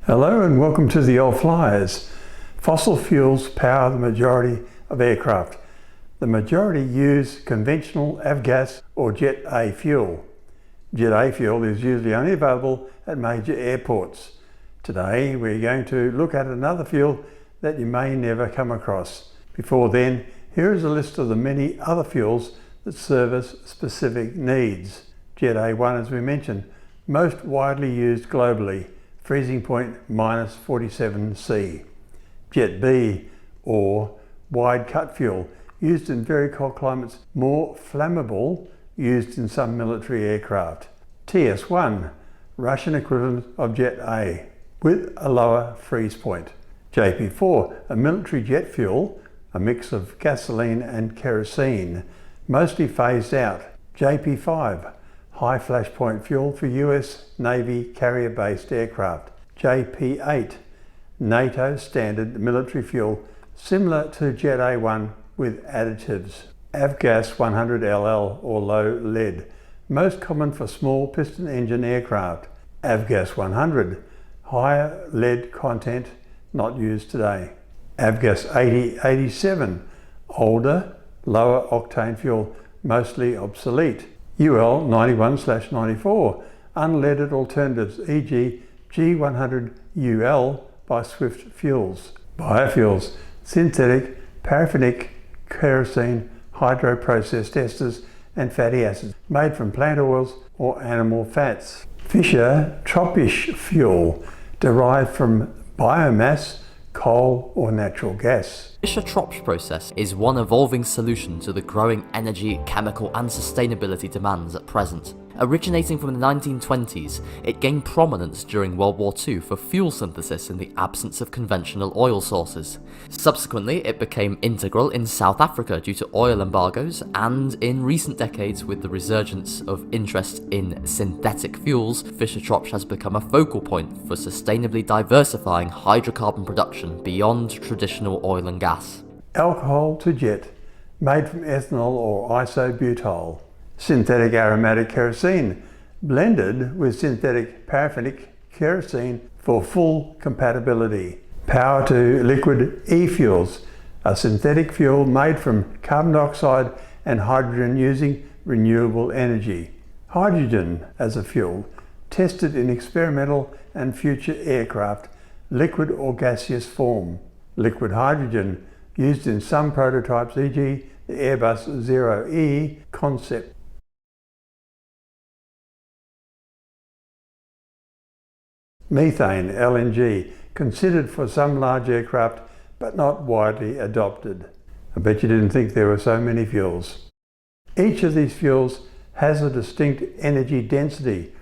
Hello and welcome to the old Fliers. Fossil fuels power the majority of aircraft. The majority use conventional avgas or Jet A fuel. Jet A fuel is usually only available at major airports. Today we're going to look at another fuel that you may never come across. Before then, here is a list of the many other fuels that service specific needs. Jet A1, as we mentioned, most widely used globally. Freezing point -47°C. Jet B, or wide cut fuel, used in very cold climates, more flammable, used in some military aircraft. TS1, Russian equivalent of Jet A, with a lower freeze point. JP4, a military jet fuel, a mix of gasoline and kerosene, mostly phased out. JP5, high flash point fuel for US Navy carrier-based aircraft. JP8, NATO standard military fuel similar to Jet A1 with additives. Avgas 100LL or low lead, most common for small piston engine aircraft. Avgas 100, higher lead content, not used today. Avgas 8087, older, lower octane fuel, mostly obsolete. UL 91/94, unleaded alternatives, e.g. G100UL by Swift Fuels. Biofuels, synthetic, paraffinic, kerosene, hydroprocessed esters and fatty acids made from plant oils or animal fats. Fischer-Tropsch fuel, derived from biomass, coal or natural gas. Fischer-Tropsch process is one evolving solution to the growing energy, chemical and sustainability demands at present. Originating from the 1920s, it gained prominence during World War II for fuel synthesis in the absence of conventional oil sources. Subsequently, it became integral in South Africa due to oil embargoes, and in recent decades, with the resurgence of interest in synthetic fuels, Fischer-Tropsch has become a focal point for sustainably diversifying hydrocarbon production beyond traditional oil and gas. Alcohol to jet, made from ethanol or isobutyl. Synthetic aromatic kerosene, blended with synthetic paraffinic kerosene for full compatibility. Power to liquid e-fuels, a synthetic fuel made from carbon dioxide and hydrogen using renewable energy. Hydrogen as a fuel, tested in experimental and future aircraft, liquid or gaseous form. Liquid hydrogen, used in some prototypes, e.g. the Airbus 0E concept. Methane, LNG, considered for some large aircraft but not widely adopted. I bet you didn't think there were so many fuels. Each of these fuels has a distinct energy density.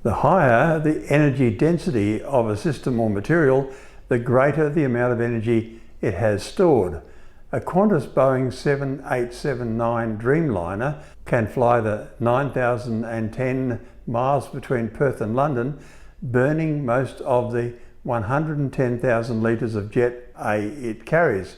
The higher the energy density of a system or material, the greater the amount of energy it has stored. A Qantas Boeing 7879 Dreamliner can fly the 9,010 miles between Perth and London, burning most of the 110,000 litres of Jet A it carries.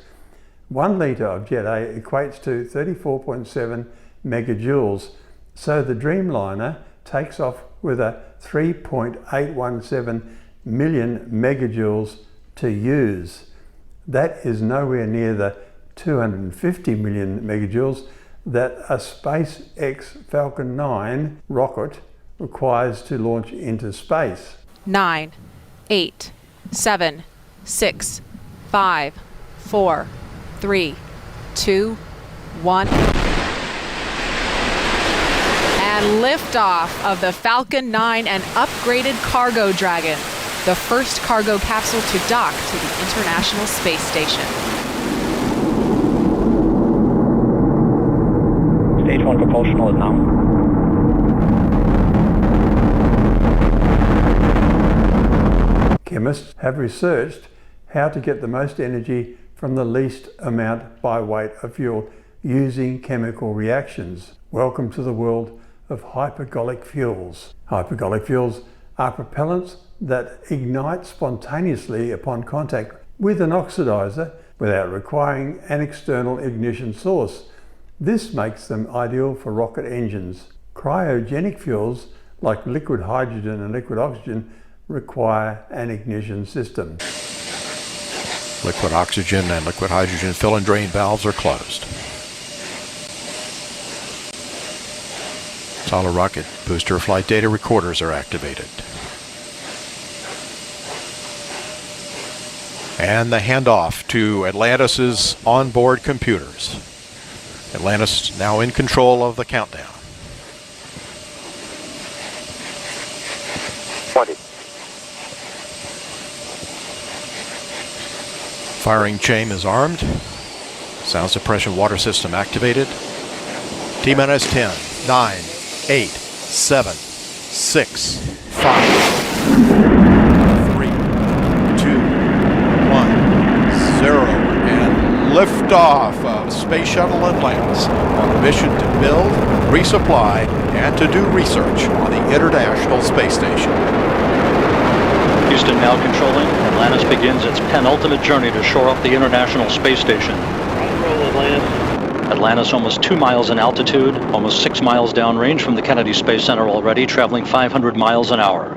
1 litre of Jet A equates to 34.7 megajoules, so the Dreamliner takes off with a 3.817 million megajoules to use. That is nowhere near the 250 million megajoules that a SpaceX Falcon 9 rocket requires to launch into space. 9, 8, 7, 6, 5, 4, 3, 2, 1. And liftoff of the Falcon 9 and upgraded cargo Dragon, the first cargo capsule to dock to the International Space Station. Stage 1 propulsion is now. Chemists have researched how to get the most energy from the least amount by weight of fuel using chemical reactions. Welcome to the world of hypergolic fuels. Hypergolic fuels are propellants that ignite spontaneously upon contact with an oxidizer without requiring an external ignition source. This makes them ideal for rocket engines. Cryogenic fuels like liquid hydrogen and liquid oxygen require an ignition system. Liquid oxygen and liquid hydrogen fill and drain valves are closed. Solid rocket booster flight data recorders are activated. And the handoff to Atlantis' onboard computers. Atlantis now in control of the countdown. 20. Firing chain is armed. Sound suppression water system activated. T-minus 10, 9, 8, 7, 6, 5, 3, 2, 1, 0, and liftoff of Space Shuttle Atlantis on a mission to build, resupply, and to do research on the International Space Station. Houston now controlling. Atlantis begins its penultimate journey to shore up the International Space Station. Atlantis almost 2 miles in altitude, almost 6 miles downrange from the Kennedy Space Center already, traveling 500 miles an hour.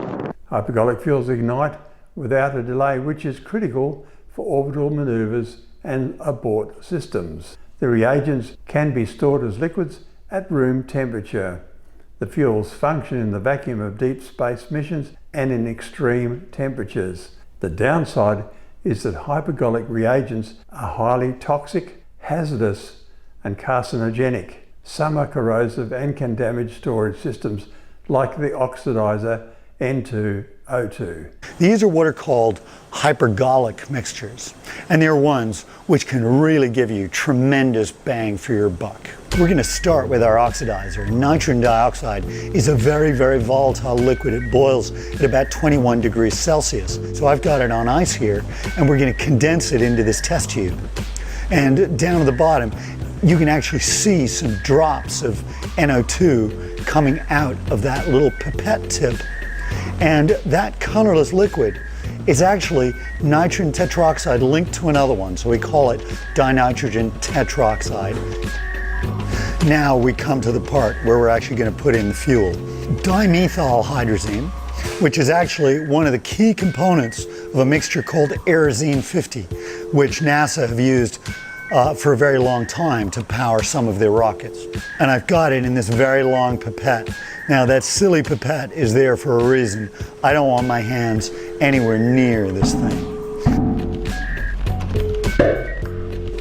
Hypergolic fuels ignite without a delay, which is critical for orbital maneuvers and abort systems. The reagents can be stored as liquids at room temperature. The fuels function in the vacuum of deep space missions and in extreme temperatures. The downside is that hypergolic reagents are highly toxic, hazardous, and carcinogenic. Some are corrosive and can damage storage systems like the oxidizer N2O2. These are what are called hypergolic mixtures, and they're ones which can really give you tremendous bang for your buck. We're going to start with our oxidizer. Nitrogen dioxide is a very, very volatile liquid. It boils at about 21 degrees Celsius. So I've got it on ice here, and we're going to condense it into this test tube. And down at the bottom, you can actually see some drops of NO2 coming out of that little pipette tip. And that colorless liquid is actually nitrogen tetroxide linked to another one, so we call it dinitrogen tetroxide. Now we come to the part where we're actually going to put in the fuel. Dimethylhydrazine, which is actually one of the key components of a mixture called Aerozine 50, which NASA have used for a very long time to power some of their rockets. And I've got it in this very long pipette. Now that silly pipette is there for a reason. I don't want my hands anywhere near this thing.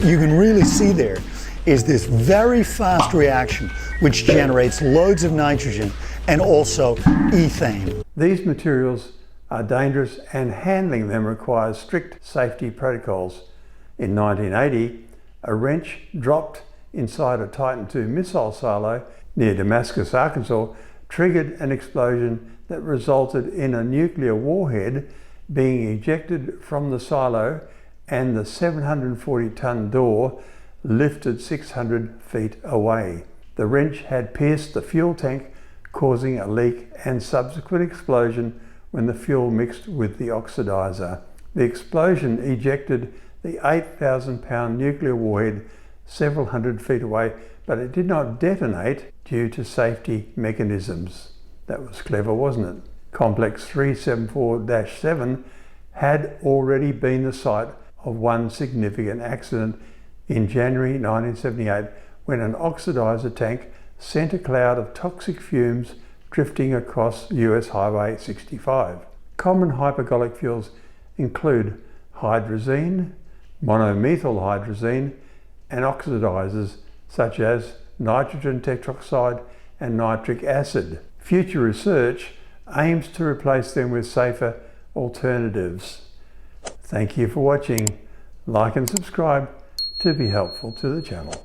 You can really see there is this very fast reaction which generates loads of nitrogen and also ethane. These materials are dangerous and handling them requires strict safety protocols. In 1980, a wrench dropped inside a Titan II missile silo near Damascus, Arkansas, triggered an explosion that resulted in a nuclear warhead being ejected from the silo, and the 740-ton door lifted 600 feet away. The wrench had pierced the fuel tank, causing a leak and subsequent explosion when the fuel mixed with the oxidizer. The explosion ejected the 8,000-pound nuclear warhead several hundred feet away, but it did not detonate due to safety mechanisms. That was clever, wasn't it? Complex 374-7 had already been the site of one significant accident in January 1978 when an oxidizer tank sent a cloud of toxic fumes drifting across US Highway 65. Common hypergolic fuels include hydrazine, monomethylhydrazine, and oxidizers such as nitrogen tetroxide and nitric acid. Future research aims to replace them with safer alternatives. Thank you for watching. Like and subscribe to be helpful to the channel.